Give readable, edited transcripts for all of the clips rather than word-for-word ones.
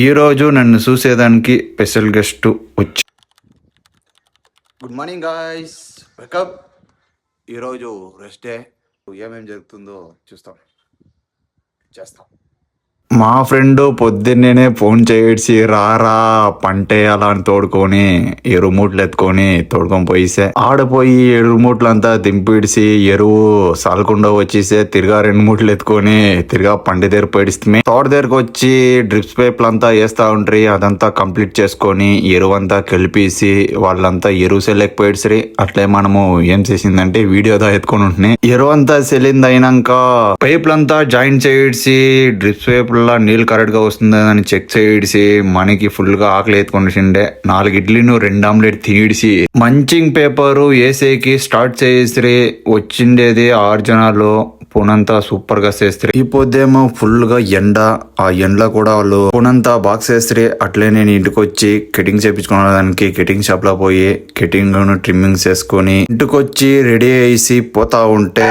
ఈరోజు నన్ను చూసేదానికి స్పెషల్ గెస్ట్ వచ్చి గుడ్ మార్నింగ్ గాయ్స్, వెల్కమ్. ఈరోజు రెస్ట్ డే. ఏమేమి జరుగుతుందో చేస్తాం. మా ఫ్రెండ్ పొద్దున్నేనే ఫోన్ చేసి రారా పంటే అలా అని తోడుకొని ఎరుమూట్లు ఎత్తుకొని తోడుకొని పోయిసే ఆడపోయి ఎరుమూట్లు అంతా దింపిడిసి ఎరువు సాలకుండా వచ్చేసే తిరిగా 2 మూట్లు ఎత్తుకొని తిరిగా పంట దగ్గర పడిస్తే తోట దగ్గరకు వచ్చి డ్రిప్స్ పైపులు అంతా వేస్తా ఉంట్రి. అదంతా కంప్లీట్ చేసుకొని ఎరువు అంతా కలిపేసి వాళ్ళంతా ఎరువు సెల్లకపోయిడ్సరి. అట్లే మనము ఏం చేసిందంటే వీడియోదా ఎత్తుకొని ఉంటున్నాయి. ఎరువు అంతా సెల్లింది అయినాక పైపులంతా జాయింట్ చేసి డ్రిప్స్ పైపుల నీళ్ళు కరెక్ట్ గా వస్తుందని చెక్ చేసి మనకి ఫుల్ గా ఆకలి ఎత్తుకొనిండే 4 ఇడ్లీను 2 ఆమ్లెట్ తినిడిసి మంచింగ్ పేపరు వేసేకి స్టార్ట్ చేసి వచ్చిండేది 6 జనాలు. పునంతా సూపర్ గా చేస్తారు. ఈ పొద్దేమో ఫుల్ గా ఎండ. ఆ ఎండలో కూడా వాళ్ళు పునంతా బాక్స్ వేస్తారు. అట్లే నేను ఇంటికి వచ్చి కటింగ్ చేయించుకోవడానికి కటింగ్ షాప్ లో పోయి కటింగ్ ట్రిమ్మింగ్ చేసుకొని ఇంటికి వచ్చి రెడీ అయ్యి పోతా ఉంటే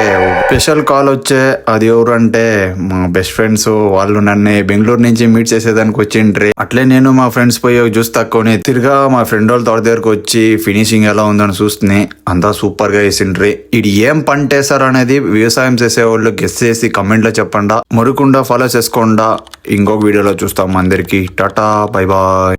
స్పెషల్ కాల్ వచ్చే. అది ఎవరు అంటే మా బెస్ట్ ఫ్రెండ్స్. వాళ్ళు నన్ను బెంగళూరు నుంచి మీట్ చేసేదానికి వచ్చిండ్రి. అట్లే నేను మా ఫ్రెండ్స్ పోయి జ్యూస్ తక్కువని తిరిగా మా ఫ్రెండ్ వాళ్ళ తోట దగ్గరకు వచ్చి ఫినిషింగ్ ఎలా ఉందని చూస్తున్నాయి. అంతా సూపర్ గా వేసిండ్రి. ఇది ఏం పంట వేసారు అనేది వ్యవసాయం చేసే వాళ్ళు గెస్ చేసి కమెంట్ లో చెప్పండా. మరికుండా ఫాలో చేసుకోండా. ఇంకొక వీడియోలో చూస్తాం. అందరికి టాటా, బై బాయ్.